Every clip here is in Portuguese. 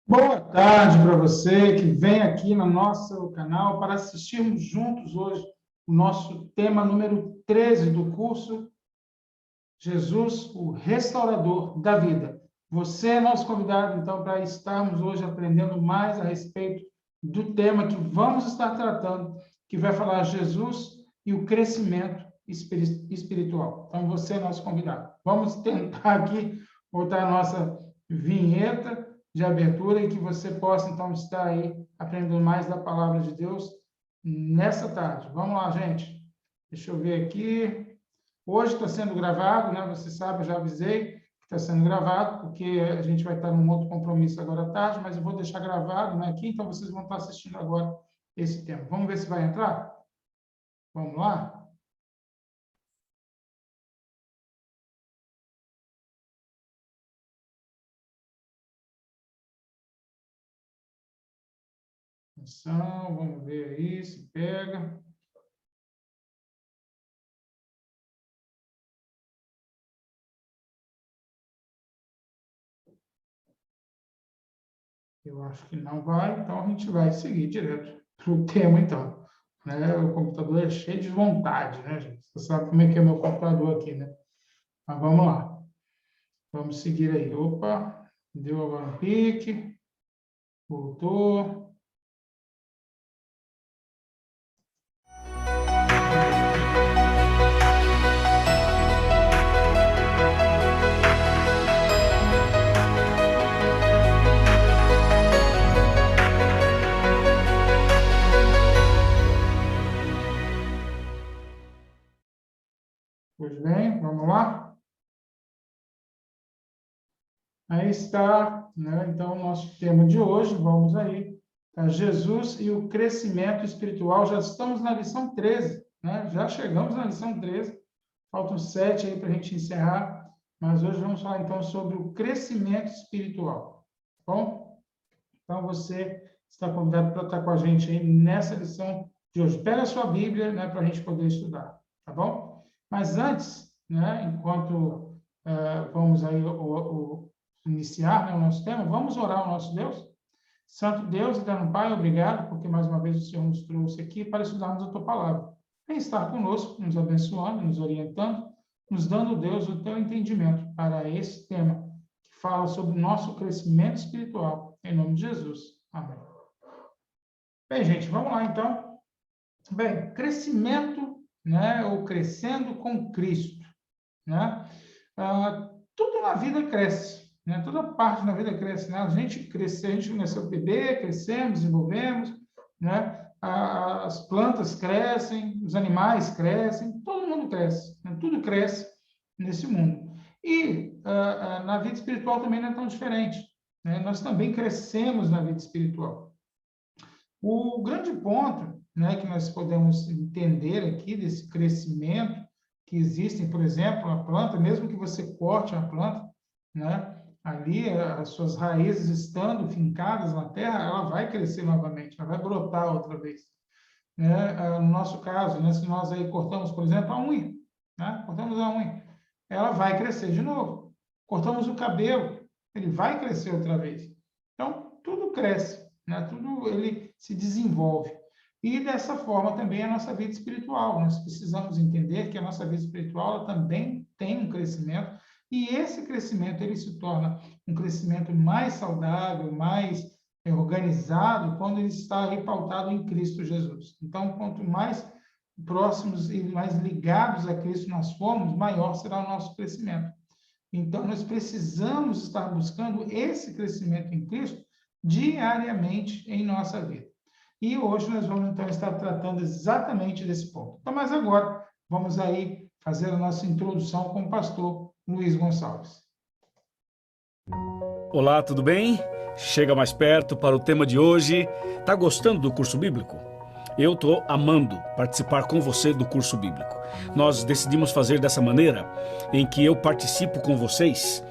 Boa tarde para você que vem aqui no nosso canal para assistirmos juntos hoje o nosso tema número 13 do curso Jesus, o Restaurador da Vida. Você é nosso convidado, então, para estarmos hoje aprendendo mais a respeito do tema que vamos estar tratando, que vai falar Jesus e o crescimento espiritual. Então, você é nosso convidado. Vamos tentar aqui botar a nossa vinheta de abertura e que você possa, então, estar aí aprendendo mais da palavra de Deus nessa tarde. Vamos lá, gente. Deixa eu ver aqui. Hoje está sendo gravado, né? Você sabe, eu já avisei que está sendo gravado, porque a gente vai estar num outro compromisso agora à tarde, mas eu vou deixar gravado, né, aqui, então vocês vão estar assistindo agora esse tema. Vamos ver se vai entrar? Vamos lá? Atenção, vamos ver aí se pega. Eu acho que não vai, então a gente vai seguir direto para o tema, então. Né? O computador é cheio de vontade, né, gente? Você sabe como é que é meu computador aqui, né? Mas vamos lá. Vamos seguir aí. Opa, deu agora um pique, voltou. Pois bem, vamos lá? Aí está, né? Então, o nosso tema de hoje, vamos aí, tá? Jesus e o crescimento espiritual. Já estamos na lição 13, né? Já chegamos na lição 13, faltam 7 aí para a gente encerrar, mas hoje vamos falar, então, sobre o crescimento espiritual, tá bom? Então, você está convidado para estar com a gente aí nessa lição de hoje. Pega a sua Bíblia, né, para a gente poder estudar, tá bom? Mas antes, né, enquanto vamos aí iniciar, né, o nosso tema, vamos orar ao nosso Deus. Santo Deus, eterno Pai, obrigado, porque mais uma vez o Senhor nos trouxe aqui para estudarmos a Tua Palavra. Vem estar conosco, nos abençoando, nos orientando, nos dando, Deus, o Teu entendimento para esse tema, que fala sobre o nosso crescimento espiritual, em nome de Jesus. Amém. Bem, gente, vamos lá, então. Bem, crescimento, né, ou crescendo com Cristo, né? Tudo na vida cresce, né? Toda parte na vida cresce, né? A gente cresce, a gente nasceu bebê, crescemos, desenvolvemos, né? As plantas crescem, os animais crescem, todo mundo cresce, né? Tudo cresce nesse mundo. E na vida espiritual também não é tão diferente, né? Nós também crescemos na vida espiritual. O grande ponto, né, que nós podemos entender aqui desse crescimento que existem, por exemplo, a planta, mesmo que você corte a planta, né, ali as suas raízes estando fincadas na terra, ela vai crescer novamente, ela vai brotar outra vez. Né? No nosso caso, né, se nós aí cortamos, por exemplo, a unha, né, cortamos a unha, ela vai crescer de novo. Cortamos o cabelo, ele vai crescer outra vez. Então, tudo cresce, né? Tudo ele se desenvolve. E dessa forma também a nossa vida espiritual. Nós precisamos entender que a nossa vida espiritual ela também tem um crescimento, e esse crescimento ele se torna um crescimento mais saudável, mais organizado, quando ele está aí pautado em Cristo Jesus. Então, quanto mais próximos e mais ligados a Cristo nós formos, maior será o nosso crescimento. Então, nós precisamos estar buscando esse crescimento em Cristo diariamente em nossa vida. E hoje nós vamos, então, estar tratando exatamente desse ponto. Então, mas agora, vamos aí fazer a nossa introdução com o pastor Luiz Gonçalves. Olá, tudo bem? Chega mais perto para o tema de hoje. Tá gostando do curso bíblico? Eu estou amando participar com você do curso bíblico. Nós decidimos fazer dessa maneira, em que eu participo com vocês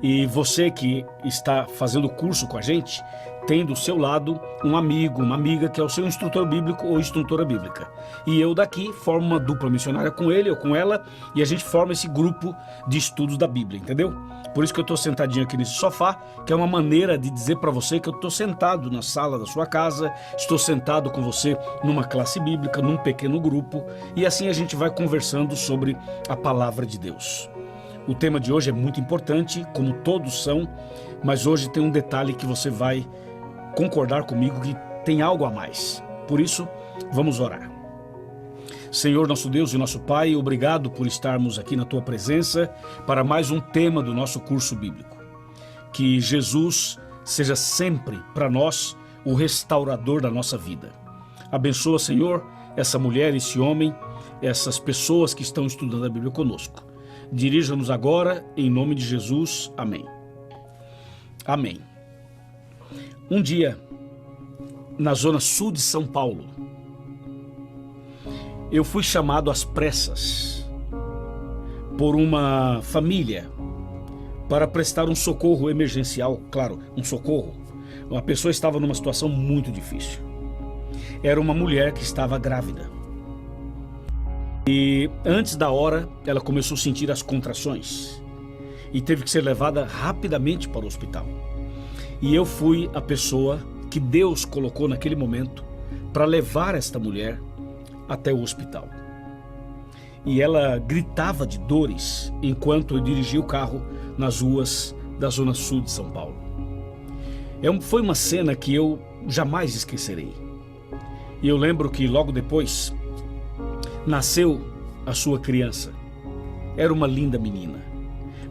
E você que está fazendo curso com a gente, tem do seu lado um amigo, uma amiga que é o seu instrutor bíblico ou instrutora bíblica. E eu daqui formo uma dupla missionária com ele ou com ela, e a gente forma esse grupo de estudos da Bíblia, entendeu? Por isso que eu estou sentadinho aqui nesse sofá, que é uma maneira de dizer para você que eu estou sentado na sala da sua casa, estou sentado com você numa classe bíblica, num pequeno grupo, e assim a gente vai conversando sobre a palavra de Deus. O tema de hoje é muito importante, como todos são, mas hoje tem um detalhe que você vai concordar comigo que tem algo a mais. Por isso, vamos orar. Senhor, nosso Deus e nosso Pai, obrigado por estarmos aqui na Tua presença para mais um tema do nosso curso bíblico. Que Jesus seja sempre para nós o restaurador da nossa vida. Abençoa, Senhor, essa mulher, esse homem, essas pessoas que estão estudando a Bíblia conosco. Dirija-nos agora, em nome de Jesus. Amém. Amém. Um dia, na zona sul de São Paulo, eu fui chamado às pressas por uma família para prestar um socorro emergencial, claro, um socorro. Uma pessoa estava numa situação muito difícil. Era uma mulher que estava grávida. E antes da hora, ela começou a sentir as contrações e teve que ser levada rapidamente para o hospital. E eu fui a pessoa que Deus colocou naquele momento para levar esta mulher até o hospital. E ela gritava de dores enquanto eu dirigia o carro nas ruas da zona sul de São Paulo. Foi uma cena que eu jamais esquecerei. E eu lembro que logo depois nasceu a sua criança. Era uma linda menina,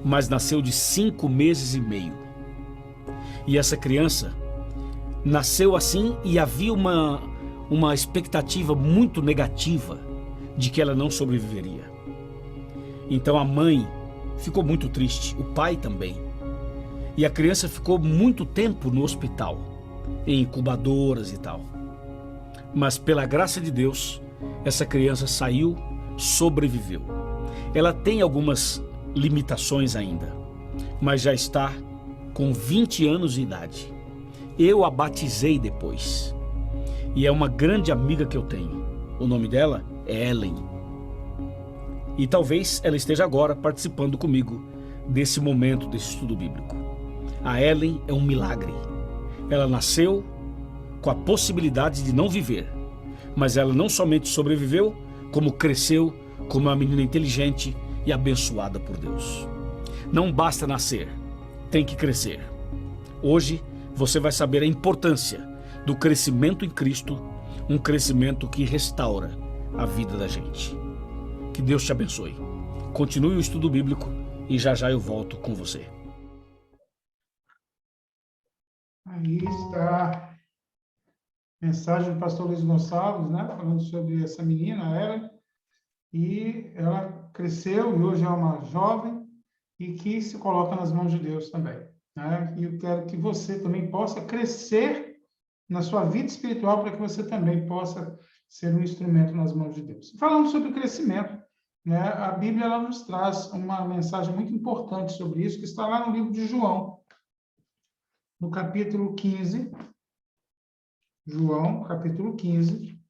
mas nasceu de 5 meses e meio. E essa criança nasceu assim e havia uma expectativa muito negativa de que ela não sobreviveria. Então a mãe ficou muito triste, o pai também. E a criança ficou muito tempo no hospital, em incubadoras e tal. Mas pela graça de Deus, essa criança saiu, sobreviveu. Ela tem algumas limitações ainda, mas já está com 20 anos de idade. Eu a batizei depois. E é uma grande amiga que eu tenho. O nome dela é Ellen. E talvez ela esteja agora participando comigo desse momento, desse estudo bíblico. A Ellen é um milagre. Ela nasceu com a possibilidade de não viver, mas ela não somente sobreviveu, como cresceu como uma menina inteligente e abençoada por Deus. Não basta nascer, tem que crescer. Hoje você vai saber a importância do crescimento em Cristo, um crescimento que restaura a vida da gente. Que Deus te abençoe. Continue o estudo bíblico e já já eu volto com você. Aí está a mensagem do pastor Luiz Gonçalves, né? Falando sobre essa menina, ela, e ela cresceu e hoje é uma jovem e que se coloca nas mãos de Deus também, né? E eu quero que você também possa crescer na sua vida espiritual para que você também possa ser um instrumento nas mãos de Deus. Falando sobre o crescimento, né? A Bíblia ela nos traz uma mensagem muito importante sobre isso, que está lá no livro de João, no capítulo 15, João, capítulo 15,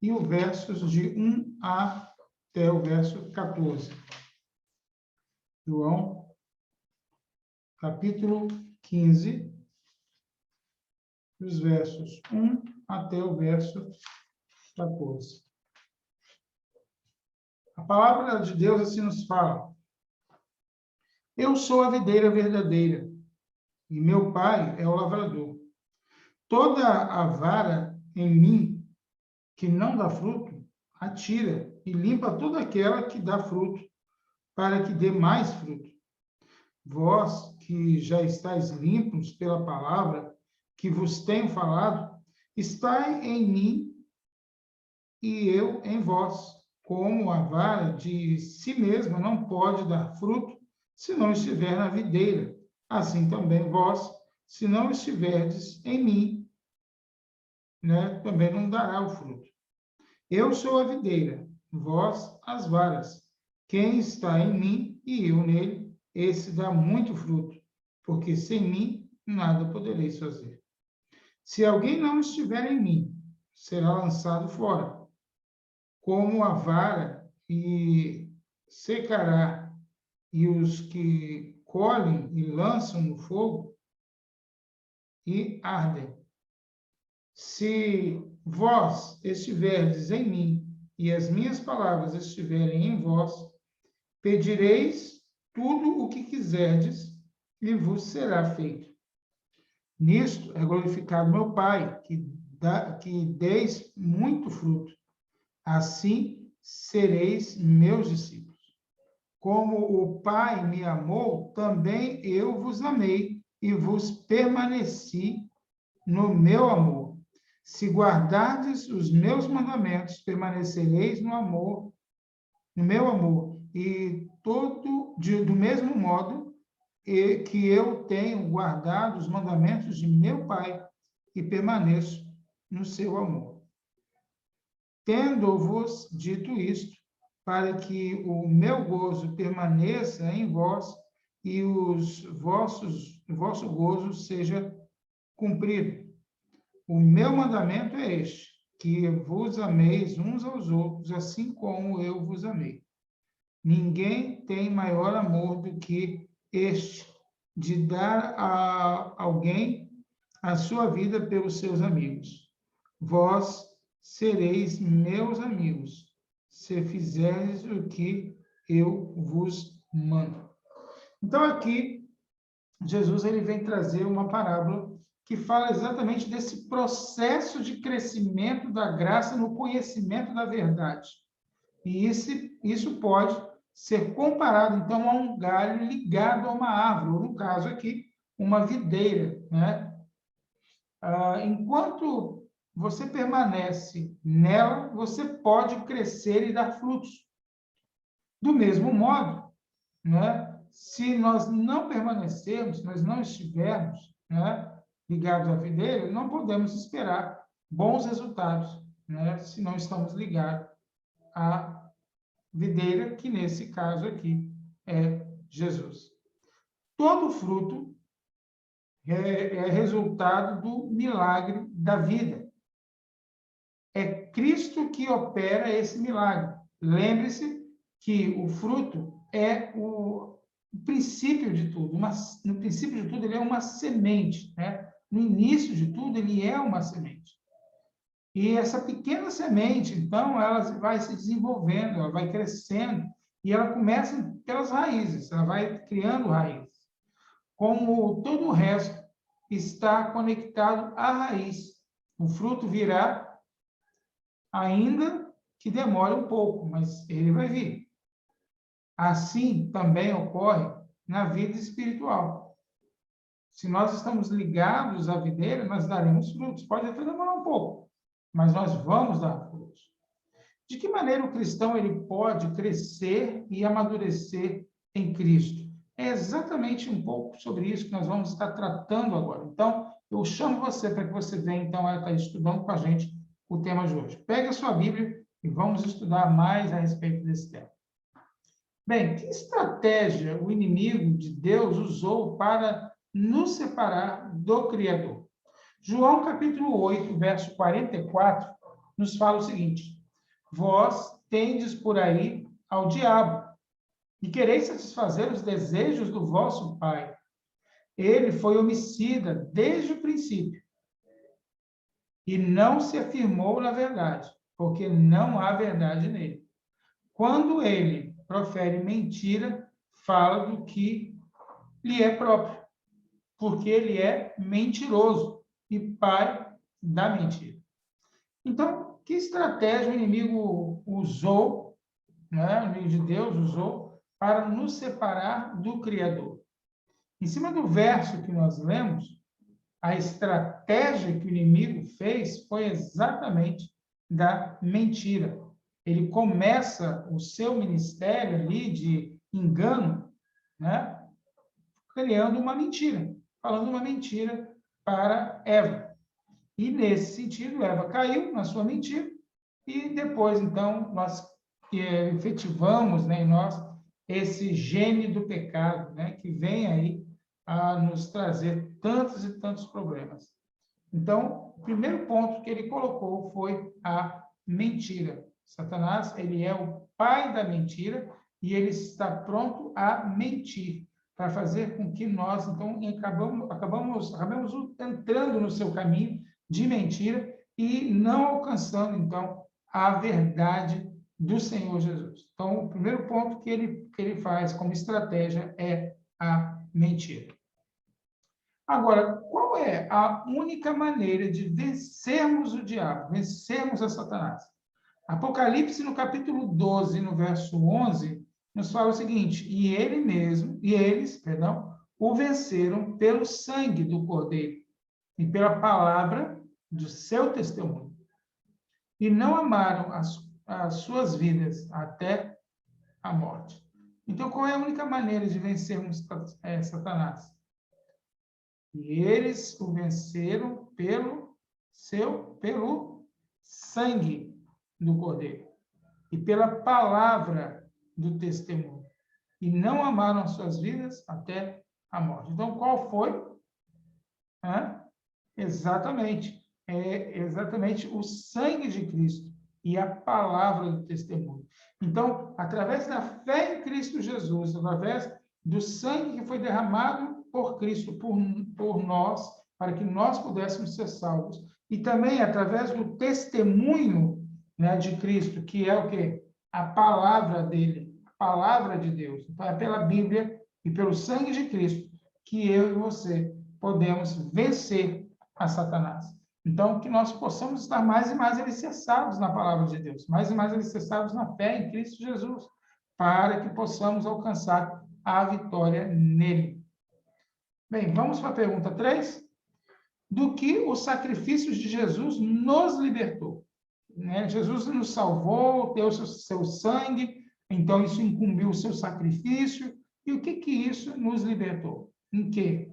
e os versos de 1 até o verso 14. João, capítulo 15, os versos 1 até o verso 14. A palavra de Deus assim nos fala: Eu sou a videira verdadeira, e meu pai é o lavrador. Toda a vara em mim que não dá fruto, atira e limpa toda aquela que dá fruto, para que dê mais fruto. Vós que já estáis limpos pela palavra que vos tenho falado, estai em mim e eu em vós. Como a vara de si mesma não pode dar fruto se não estiver na videira, assim também vós, se não estiverdes em mim, né, também não dará o fruto. Eu sou a videira, vós as varas. Quem está em mim e eu nele, esse dá muito fruto, porque sem mim nada podereis fazer. Se alguém não estiver em mim, será lançado fora, como a vara, e secará, e os que colhem e lançam no fogo, e ardem. Se vós estiverdes em mim, e as minhas palavras estiverem em vós, pedireis tudo o que quiserdes, e vos será feito. Nisto é glorificado meu Pai, que deis muito fruto. Assim sereis meus discípulos. Como o Pai me amou, também eu vos amei e vos permaneci no meu amor. Se guardardes os meus mandamentos, permanecereis no meu amor, e do mesmo modo que eu tenho guardado os mandamentos de meu Pai e permaneço no seu amor. Tendo-vos dito isto, para que o meu gozo permaneça em vós e o vosso gozo seja cumprido. O meu mandamento é este, que vos ameis uns aos outros, assim como eu vos amei. Ninguém tem maior amor do que este, de dar a alguém a sua vida pelos seus amigos. Vós sereis meus amigos, se fizerdes o que eu vos mando. Então, aqui, Jesus ele vem trazer uma parábola que fala exatamente desse processo de crescimento da graça no conhecimento da verdade. E isso pode ser comparado, então, a um galho ligado a uma árvore, ou, no caso aqui, uma videira, né? Enquanto você permanece nela, você pode crescer e dar frutos. Do mesmo modo, né, se nós não permanecermos, se nós não estivermos, né, ligados à videira, não podemos esperar bons resultados, né, se não estamos ligados à videira, que nesse caso aqui é Jesus. Todo fruto é resultado do milagre da vida. É Cristo que opera esse milagre. Lembre-se que o fruto é o princípio de tudo. No princípio de tudo, ele é uma semente, né? No início de tudo, ele é uma semente. E essa pequena semente, então, ela vai se desenvolvendo, ela vai crescendo, e ela começa pelas raízes, ela vai criando raízes. Como todo o resto está conectado à raiz. O fruto virá, ainda que demore um pouco, mas ele vai vir. Assim também ocorre na vida espiritual. Se nós estamos ligados à videira, nós daremos frutos. Pode até demorar um pouco, mas nós vamos dar frutos. De que maneira o cristão ele pode crescer e amadurecer em Cristo? É exatamente um pouco sobre isso que nós vamos estar tratando agora. Então, eu chamo você para que você venha, então, a estar estudando com a gente o tema de hoje. Pegue a sua Bíblia e vamos estudar mais a respeito desse tema. Bem, que estratégia o inimigo de Deus usou para nos separar do Criador? João, capítulo 8, verso 44, nos fala o seguinte: vós tendes por aí ao diabo, e quereis satisfazer os desejos do vosso pai. Ele foi homicida desde o princípio, e não se afirmou na verdade, porque não há verdade nele. Quando ele profere mentira, fala do que lhe é próprio, porque ele é mentiroso e pai da mentira. Então, que estratégia o inimigo usou, né? O inimigo de Deus usou para nos separar do Criador? Em cima do verso que nós lemos, a estratégia que o inimigo fez foi exatamente da mentira. Ele começa o seu ministério ali de engano, né? Criando uma mentira, falando uma mentira para Eva. E, nesse sentido, Eva caiu na sua mentira, e depois, então, nós efetivamos, né, em nós esse gene do pecado, né, que vem aí a nos trazer tantos e tantos problemas. Então, o primeiro ponto que ele colocou foi a mentira. Satanás, ele é o pai da mentira e ele está pronto a mentir para fazer com que nós, então, acabamos entrando no seu caminho de mentira e não alcançando, então, a verdade do Senhor Jesus. Então, o primeiro ponto que ele faz como estratégia é a mentira. Agora, qual é a única maneira de vencermos o diabo, vencermos a Satanás? Apocalipse, no capítulo 12, no verso 11, nos fala o seguinte: e eles, o venceram pelo sangue do Cordeiro e pela palavra do seu testemunho. E não amaram as suas vidas até a morte. Então, qual é a única maneira de vencermos Satanás? E eles o venceram pelo sangue do Cordeiro e pela palavra do testemunho. E não amaram as suas vidas até a morte. Então, qual foi? Exatamente o sangue de Cristo e a palavra do testemunho. Então, através da fé em Cristo Jesus, através do sangue que foi derramado por Cristo, por nós, para que nós pudéssemos ser salvos, e também através do testemunho, né, de Cristo, que é o quê? A palavra dele, a palavra de Deus. Então, é pela Bíblia e pelo sangue de Cristo que eu e você podemos vencer a Satanás. Então, que nós possamos estar mais e mais alicerçados na palavra de Deus, mais e mais alicerçados na fé em Cristo Jesus, para que possamos alcançar a vitória nele. Bem, vamos para a pergunta 3. Do que o sacrifício de Jesus nos libertou? Né? Jesus nos salvou, deu seu sangue, então isso incumbiu o seu sacrifício. E o que isso nos libertou? Em quê?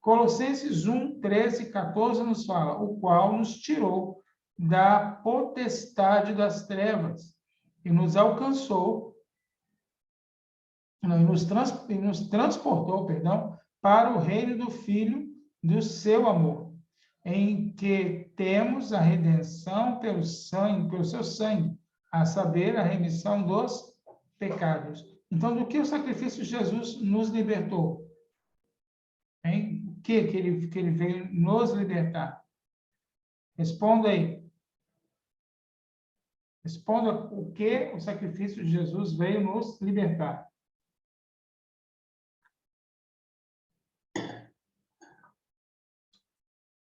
Colossenses 1, 13 e 14 nos fala: o qual nos tirou da potestade das trevas e nos alcançou, e nos transportou, para o reino do Filho do seu amor, em que temos a redenção pelo seu sangue, a saber, a remissão dos pecados. Então, do que o sacrifício de Jesus nos libertou? Hein? O que ele veio nos libertar? Responda aí. Responda o que o sacrifício de Jesus veio nos libertar.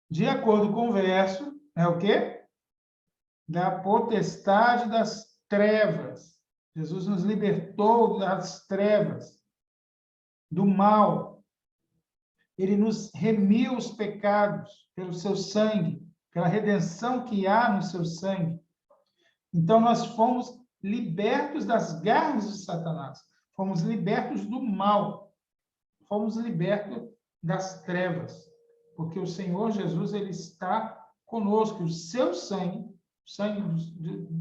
De acordo com o verso, é o quê? Da potestade das trevas. Jesus nos libertou das trevas, do mal. Ele nos remiu os pecados pelo seu sangue, pela redenção que há no seu sangue. Então, nós fomos libertos das garras de Satanás. Fomos libertos do mal. Fomos libertos das trevas. Porque o Senhor Jesus, ele está conosco. O seu sangue, o sangue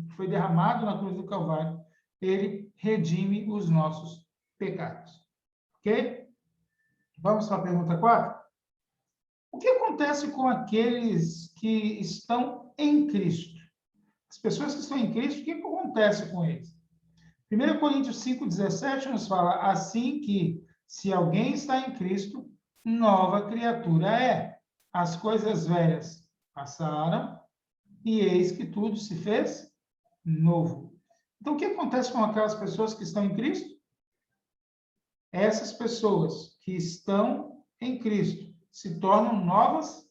que foi derramado na cruz do Calvário, ele redime os nossos pecados. Ok? Vamos para a pergunta 4? O que acontece com aqueles que estão em Cristo? As pessoas que estão em Cristo, o que acontece com eles? 1 Coríntios 5,17 nos fala assim que, se alguém está em Cristo, nova criatura é. As coisas velhas passaram e eis que tudo se fez novo. Então, o que acontece com aquelas pessoas que estão em Cristo? Essas pessoas que estão em Cristo se tornam novas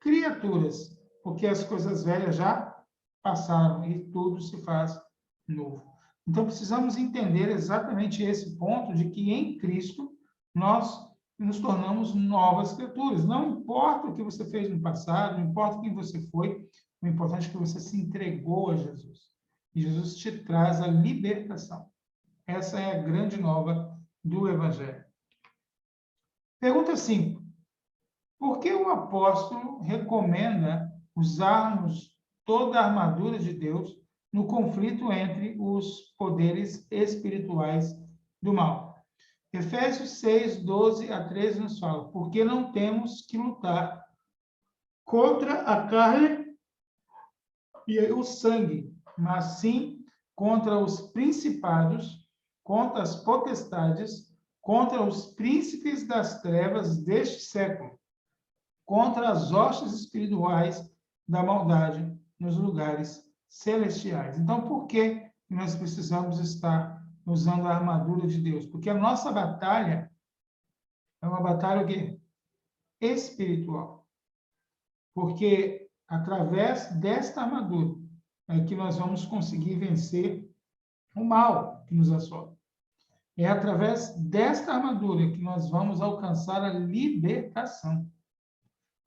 criaturas, porque as coisas velhas já passaram e tudo se faz novo. Então, precisamos entender exatamente esse ponto de que em Cristo nós nos tornamos novas criaturas. Não importa o que você fez no passado, não importa quem você foi, o importante é que você se entregou a Jesus. E Jesus te traz a libertação. Essa é a grande nova do Evangelho. Pergunta 5. Por que o apóstolo recomenda usarmos toda a armadura de Deus no conflito entre os poderes espirituais do mal? Efésios 6, 12 a 13 nos fala, porque não temos que lutar contra a carne e o sangue, mas sim contra os principados, contra as potestades, contra os príncipes das trevas deste século, contra as hostes espirituais da maldade nos lugares celestiais. Então, por que nós precisamos estar usando a armadura de Deus? Porque a nossa batalha é uma batalha o quê? Espiritual. Porque através desta armadura é que nós vamos conseguir vencer o mal que nos assola. É através desta armadura que nós vamos alcançar a libertação.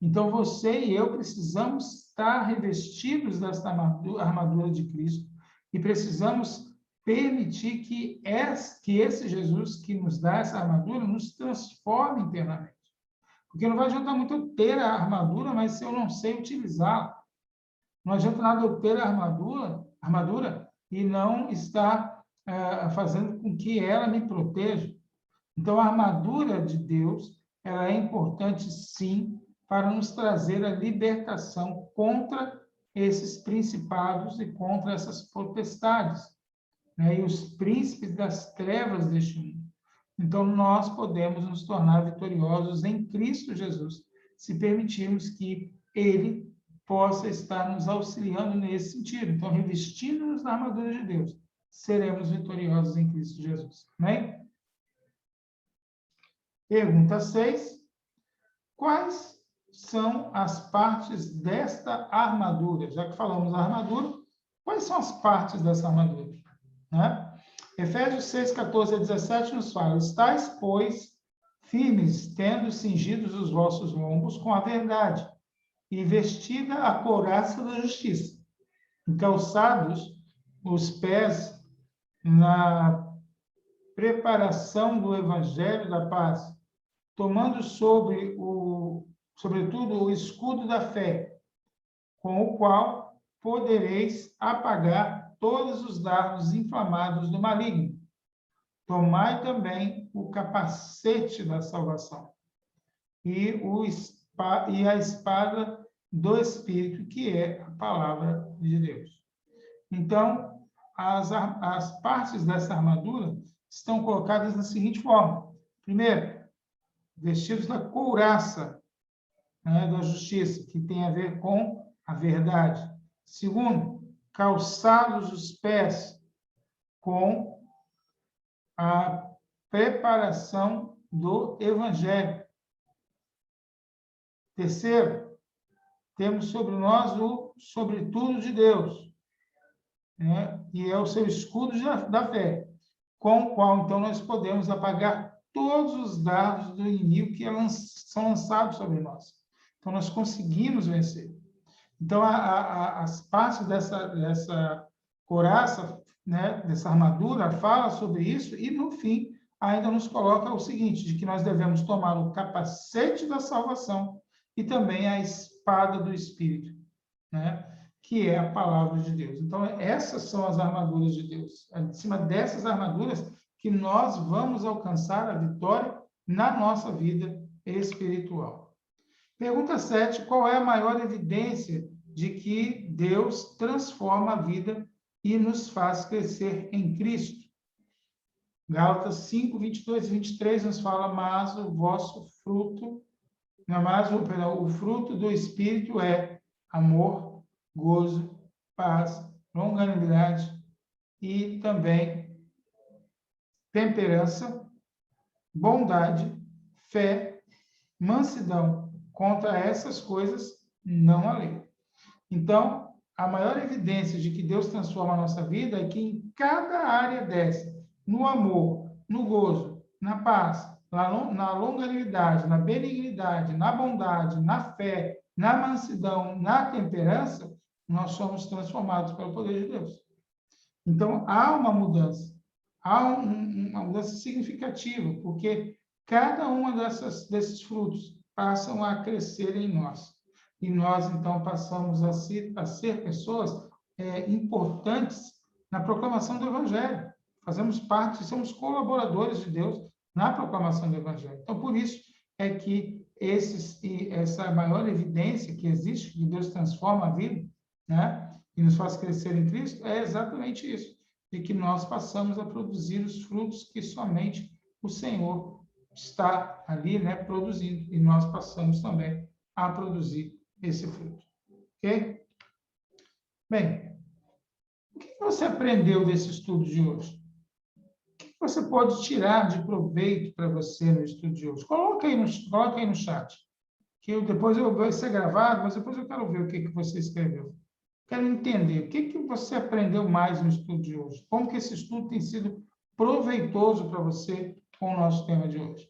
Então, você e eu precisamos estar revestidos desta armadura de Cristo e precisamos permitir que esse Jesus que nos dá essa armadura nos transforme internamente. Porque não vai adiantar muito eu ter a armadura, mas se eu não sei utilizá-la. Não adianta nada eu ter a armadura e não estar fazendo com que ela me proteja. Então, a armadura de Deus, ela é importante, sim, para nos trazer a libertação contra esses principados e contra essas potestades, né? E os príncipes das trevas deste mundo. Então, nós podemos nos tornar vitoriosos em Cristo Jesus, se permitirmos que Ele possa estar nos auxiliando nesse sentido. Então, revestindo-nos da armadura de Deus, seremos vitoriosos em Cristo Jesus. Amém? Pergunta 6. Quais são as partes desta armadura? Já que falamos da armadura, quais são as partes dessa armadura? Né? Efésios 6, 14 a 17 nos fala: estais, pois, firmes, tendo cingidos os vossos lombos com a verdade, e vestida a couraça da justiça, e calçados os pés na preparação do evangelho da paz, tomando sobretudo o escudo da fé, com o qual podereis apagar todos os dardos inflamados do maligno. Tomai também o capacete da salvação e a espada do Espírito, que é a palavra de Deus. Então, as partes dessa armadura estão colocadas da seguinte forma. Primeiro, vestidos da couraça, né, da justiça, que tem a ver com a verdade. Segundo, calçados os pés com a preparação do evangelho. Terceiro, temos sobre nós o sobretudo de Deus, né? E é o seu escudo da fé, com o qual, então, nós podemos apagar todos os dardos do inimigo que são lançados sobre nós. Então, nós conseguimos vencer. Então, as partes dessa couraça, né, dessa armadura, fala sobre isso e, no fim, ainda nos coloca o seguinte, de que nós devemos tomar o capacete da salvação e também a espada do Espírito, né, que é a palavra de Deus. Então, essas são as armaduras de Deus. É em cima dessas armaduras que nós vamos alcançar a vitória na nossa vida espiritual. Pergunta 7. Qual é a maior evidência de que Deus transforma a vida e nos faz crescer em Cristo? Gálatas 5, 22 e 23 nos fala: mas o fruto do Espírito é amor, gozo, paz, longanimidade e também temperança, bondade, fé, mansidão. Contra essas coisas não há lei. Então, a maior evidência de que Deus transforma a nossa vida é que em cada área dessa, no amor, no gozo, na paz, na longanimidade, na benignidade, na bondade, na fé, na mansidão, na temperança, nós somos transformados pelo poder de Deus. Então, há uma mudança. Há uma mudança significativa, porque cada uma desses frutos passam a crescer em nós. E nós, então, passamos a ser pessoas importantes na proclamação do Evangelho. Fazemos parte, somos colaboradores de Deus na proclamação do Evangelho. Então, por isso é que essa maior evidência que existe, que Deus transforma a vida, né, e nos faz crescer em Cristo, é exatamente isso, de que nós passamos a produzir os frutos que somente o Senhor está ali, né, produzindo, e nós passamos também a produzir esse fruto. Ok? Bem, o que você aprendeu desse estudo de hoje? O que você pode tirar de proveito para você no estudo de hoje? Coloca aí no chat, que depois vai ser gravado, mas depois eu quero ver o que você escreveu. Quero entender o que você aprendeu mais no estudo de hoje. Como que esse estudo tem sido proveitoso para você com o nosso tema de hoje.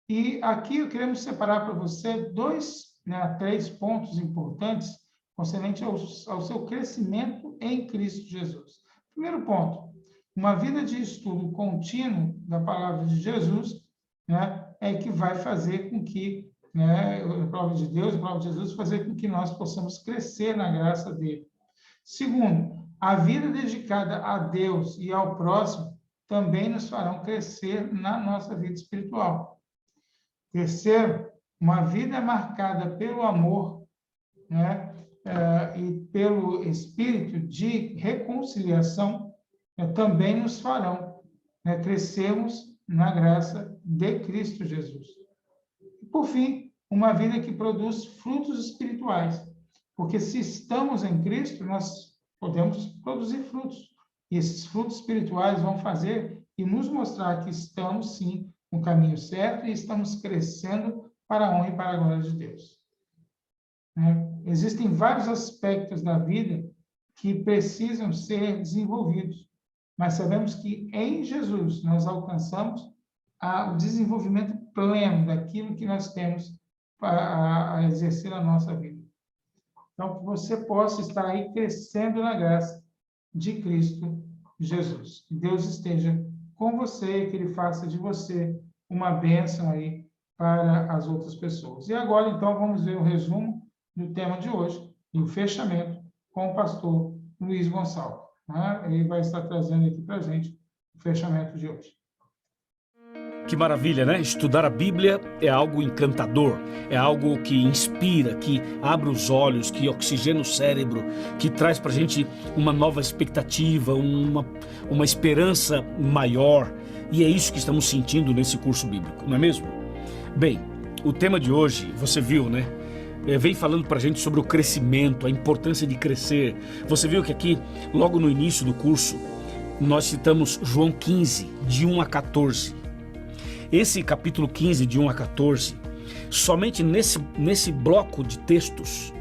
E aqui eu queremos separar para você 3 pontos importantes concernente ao seu crescimento em Cristo Jesus. Primeiro ponto, uma vida de estudo contínuo da palavra de Jesus, né, é que vai fazer com que, né, a palavra de Deus, a palavra de Jesus, fazer com que nós possamos crescer na graça dele. Segundo, a vida dedicada a Deus e ao próximo também nos farão crescer na nossa vida espiritual. Terceiro, uma vida marcada pelo amor, né, e pelo espírito de reconciliação, também nos farão, né, crescermos na graça de Cristo Jesus. E, por fim, uma vida que produz frutos espirituais, porque se estamos em Cristo, nós podemos produzir frutos. E esses frutos espirituais vão fazer e nos mostrar que estamos, sim, no caminho certo e estamos crescendo para a honra e para a glória de Deus. Existem vários aspectos da vida que precisam ser desenvolvidos, mas sabemos que em Jesus nós alcançamos o desenvolvimento pleno daquilo que nós temos para exercer a nossa vida. Então, que você possa estar aí crescendo na graça de Cristo Jesus. Que Deus esteja com você, que Ele faça de você uma bênção aí para as outras pessoas. E agora, então, vamos ver o resumo do tema de hoje e o fechamento com o pastor Luiz Gonçalves. Ele vai estar trazendo aqui para a gente o fechamento de hoje. Que maravilha, né? Estudar a Bíblia é algo encantador, é algo que inspira, que abre os olhos, que oxigena o cérebro, que traz para a gente uma nova expectativa, uma esperança maior. E é isso que estamos sentindo nesse curso bíblico, não é mesmo? Bem, o tema de hoje, você viu, né? Vem falando para a gente sobre o crescimento, a importância de crescer. Você viu que aqui, logo no início do curso, nós citamos João 15, de 1 a 14. Esse capítulo 15, de 1 a 14, somente nesse bloco de textos,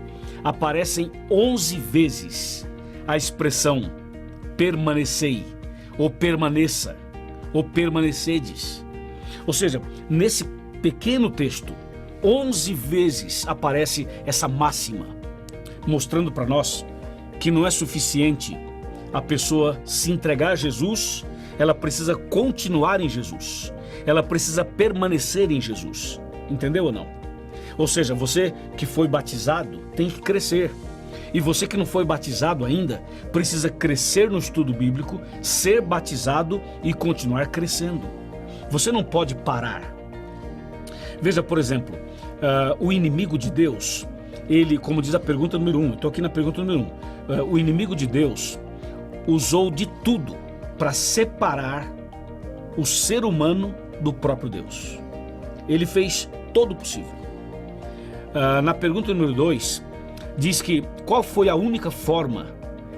aparecem 11 vezes a expressão permanecei, ou permaneça, ou permanecedes. Ou seja, nesse pequeno texto, 11 vezes aparece essa máxima, mostrando para nós que não é suficiente a pessoa se entregar a Jesus, ela precisa continuar em Jesus, ela precisa permanecer em Jesus, entendeu ou não? Ou seja, você que foi batizado tem que crescer, e você que não foi batizado ainda precisa crescer no estudo bíblico, ser batizado e continuar crescendo. Você não pode parar. Veja, por exemplo, o inimigo de Deus, ele, como diz a pergunta número 1, estou aqui na pergunta número 1, o inimigo de Deus usou de tudo para separar o ser humano do próprio Deus. Ele fez todo o possível. Na pergunta número 2, diz que qual foi a única forma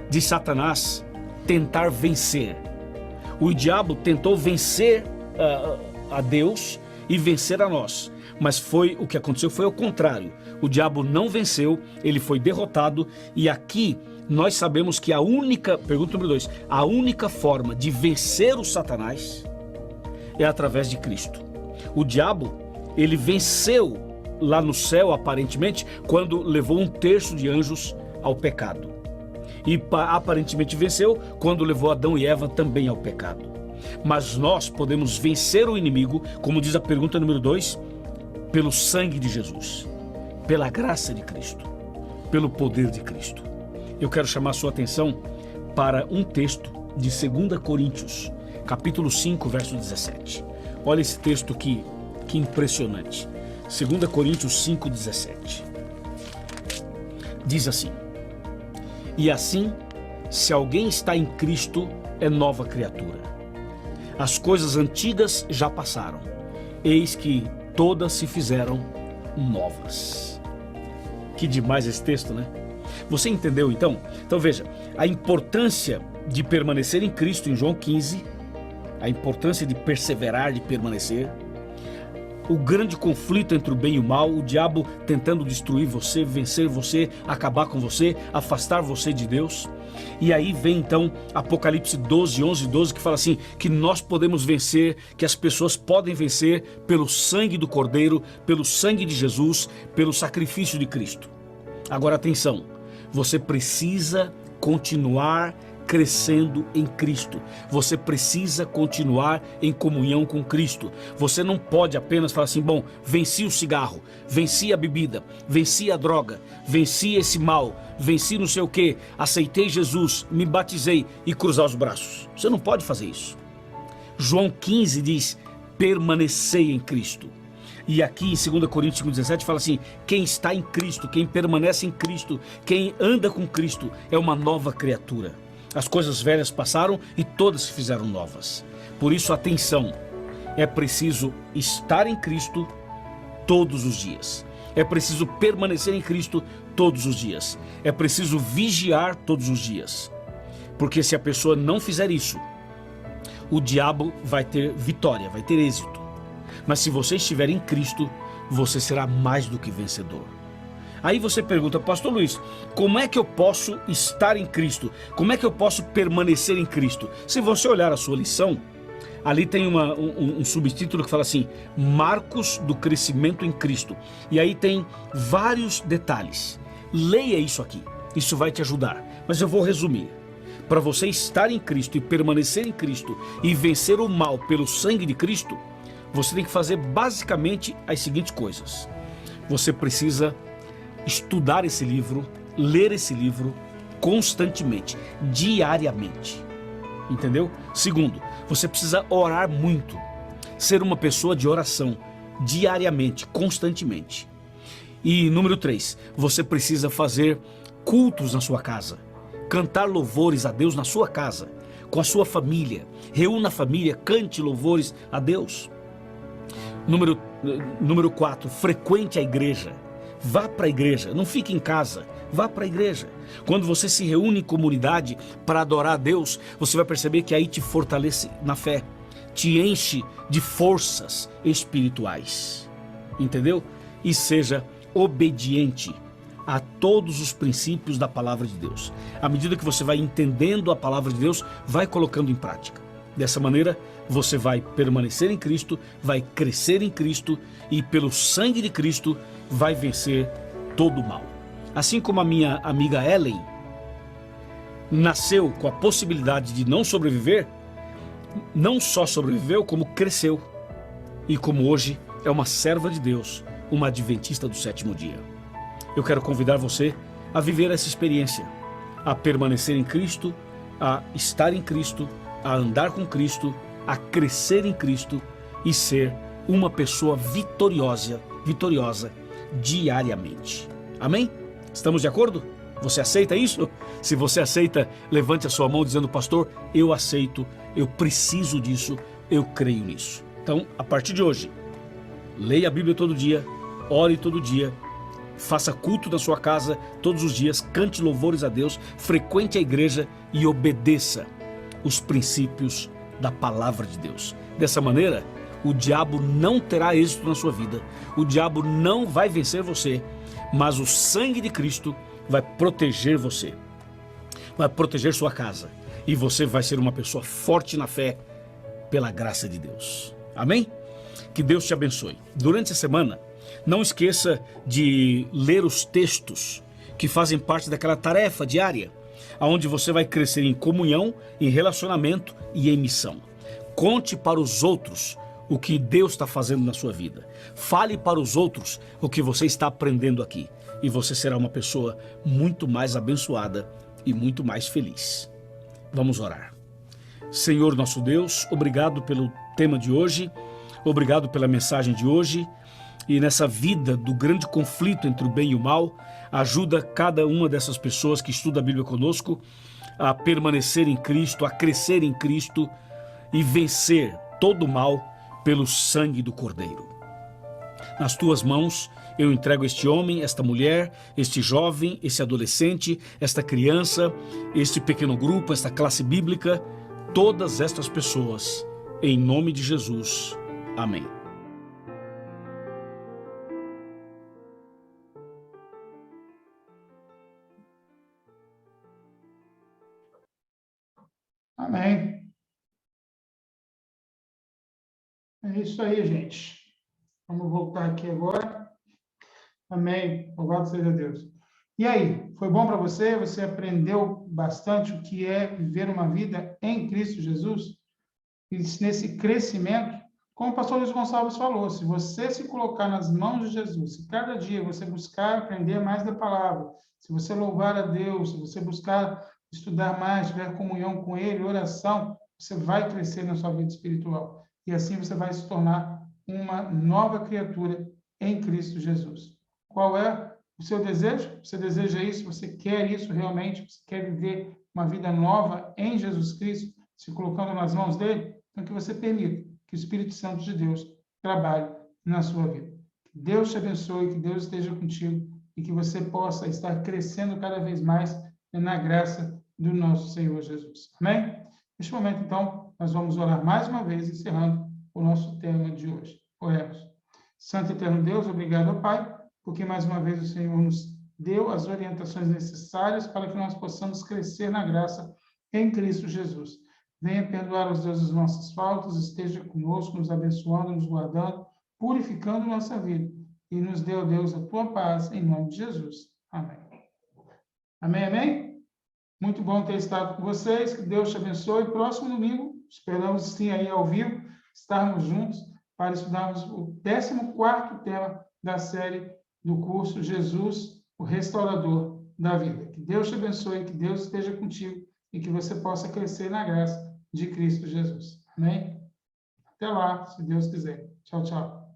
de Satanás tentar vencer? O diabo tentou vencer a Deus e vencer a nós, mas o que aconteceu foi o contrário. O diabo não venceu, ele foi derrotado, e aqui nós sabemos que pergunta número 2, a única forma de vencer o Satanás é através de Cristo. O diabo, ele venceu lá no céu, aparentemente, quando levou 1/3 de anjos ao pecado. E aparentemente venceu quando levou Adão e Eva também ao pecado. Mas nós podemos vencer o inimigo, como diz a pergunta número 2, pelo sangue de Jesus, pela graça de Cristo, pelo poder de Cristo. Eu quero chamar a sua atenção para um texto de 2 Coríntios, capítulo 5, verso 17. Olha esse texto que impressionante. 2 Coríntios 5, 17. Diz assim: e assim, se alguém está em Cristo, é nova criatura. As coisas antigas já passaram, eis que todas se fizeram novas. Que demais esse texto, né? Você entendeu então? Então veja, a importância de permanecer em Cristo em João 15, a importância de perseverar, de permanecer, o grande conflito entre o bem e o mal, o diabo tentando destruir você, vencer você, acabar com você, afastar você de Deus. E aí vem então Apocalipse 12, 11 e 12, que fala assim, que nós podemos vencer, que as pessoas podem vencer pelo sangue do Cordeiro, pelo sangue de Jesus, pelo sacrifício de Cristo. Agora atenção, você precisa continuar crescendo em Cristo. Você precisa continuar em comunhão com Cristo. Você não pode apenas falar assim, bom, venci o cigarro, venci a bebida, venci a droga, venci esse mal, venci não sei o que, aceitei Jesus, me batizei e cruzar os braços. Você não pode fazer isso. João 15 diz, permanecei em Cristo. E aqui em 2 Coríntios 5,17 fala assim, quem está em Cristo, quem permanece em Cristo, quem anda com Cristo é uma nova criatura. As coisas velhas passaram e todas se fizeram novas. Por isso, atenção, é preciso estar em Cristo todos os dias. É preciso permanecer em Cristo todos os dias. É preciso vigiar todos os dias. Porque se a pessoa não fizer isso, o diabo vai ter vitória, vai ter êxito. Mas se você estiver em Cristo, você será mais do que vencedor. Aí você pergunta, pastor Luiz, como é que eu posso estar em Cristo? Como é que eu posso permanecer em Cristo? Se você olhar a sua lição, ali tem um subtítulo que fala assim, Marcos do crescimento em Cristo. E aí tem vários detalhes. Leia isso aqui, isso vai te ajudar. Mas eu vou resumir. Para você estar em Cristo e permanecer em Cristo e vencer o mal pelo sangue de Cristo, você tem que fazer basicamente as seguintes coisas. Você precisa estudar esse livro, ler esse livro constantemente, diariamente. Entendeu? Segundo, você precisa orar muito, ser uma pessoa de oração, diariamente, constantemente. E número 3, você precisa fazer cultos na sua casa, cantar louvores a Deus na sua casa, com a sua família, reúna a família, cante louvores a Deus. Número 4, frequente a igreja. Vá para a igreja, não fique em casa, vá para a igreja. Quando você se reúne em comunidade para adorar a Deus, você vai perceber que aí te fortalece na fé, te enche de forças espirituais, entendeu? E seja obediente a todos os princípios da palavra de Deus. À medida que você vai entendendo a palavra de Deus, vai colocando em prática. Dessa maneira, você vai permanecer em Cristo, vai crescer em Cristo e pelo sangue de Cristo vai vencer todo o mal. Assim como a minha amiga Ellen nasceu com a possibilidade de não sobreviver, não só sobreviveu, como cresceu. E como hoje é uma serva de Deus, uma adventista do sétimo dia. Eu quero convidar você a viver essa experiência, a permanecer em Cristo, a estar em Cristo, a andar com Cristo, a crescer em Cristo e ser uma pessoa vitoriosa diariamente. Amém? Estamos de acordo? Você aceita isso? Se você aceita, levante a sua mão dizendo, pastor, eu aceito, eu preciso disso, eu creio nisso. Então, a partir de hoje, leia a Bíblia todo dia, ore todo dia, faça culto na sua casa todos os dias, cante louvores a Deus, frequente a igreja e obedeça os princípios da palavra de Deus. Dessa maneira, o diabo não terá êxito na sua vida, o diabo não vai vencer você, mas o sangue de Cristo vai proteger você, vai proteger sua casa e você vai ser uma pessoa forte na fé pela graça de Deus. Amém? Que Deus te abençoe. Durante a semana, não esqueça de ler os textos que fazem parte daquela tarefa diária, onde você vai crescer em comunhão, em relacionamento e em missão. Conte para os outros o que Deus está fazendo na sua vida. Fale para os outros o que você está aprendendo aqui. E você será uma pessoa muito mais abençoada e muito mais feliz. Vamos orar. Senhor nosso Deus, obrigado pelo tema de hoje, obrigado pela mensagem de hoje, e nessa vida do grande conflito entre o bem e o mal, ajuda cada uma dessas pessoas que estuda a Bíblia conosco a permanecer em Cristo, a crescer em Cristo e vencer todo o mal pelo sangue do Cordeiro. Nas tuas mãos eu entrego este homem, esta mulher, este jovem, esse adolescente, esta criança, este pequeno grupo, esta classe bíblica, todas estas pessoas, em nome de Jesus. Amém. Amém. É isso aí, gente. Vamos voltar aqui agora. Amém. Louvado seja Deus. E aí, foi bom para você? Você aprendeu bastante o que é viver uma vida em Cristo Jesus? E nesse crescimento, como o pastor Luiz Gonçalves falou, se você se colocar nas mãos de Jesus, se cada dia você buscar aprender mais da palavra, se você louvar a Deus, se você buscar estudar mais, tiver comunhão com Ele, oração, você vai crescer na sua vida espiritual. E assim você vai se tornar uma nova criatura em Cristo Jesus. Qual é o seu desejo? Você deseja isso? Você quer isso realmente? Você quer viver uma vida nova em Jesus Cristo, se colocando nas mãos dele? Então, que você permita que o Espírito Santo de Deus trabalhe na sua vida. Que Deus te abençoe, que Deus esteja contigo e que você possa estar crescendo cada vez mais na graça do nosso Senhor Jesus. Amém? Neste momento, então, nós vamos orar mais uma vez, encerrando o nosso tema de hoje. Oremos. Santo e eterno Deus, obrigado, Pai, porque mais uma vez o Senhor nos deu as orientações necessárias para que nós possamos crescer na graça em Cristo Jesus. Venha perdoar os deuses nossas faltas, esteja conosco, nos abençoando, nos guardando, purificando nossa vida. E nos dê, ó Deus, a tua paz, em nome de Jesus. Amém. Amém, amém? Muito bom ter estado com vocês, que Deus te abençoe. Próximo domingo, esperamos sim aí ao vivo, estarmos juntos para estudarmos o 14º tema da série do curso Jesus, o Restaurador da Vida. Que Deus te abençoe, que Deus esteja contigo e que você possa crescer na graça de Cristo Jesus. Amém? Até lá, se Deus quiser. Tchau, tchau.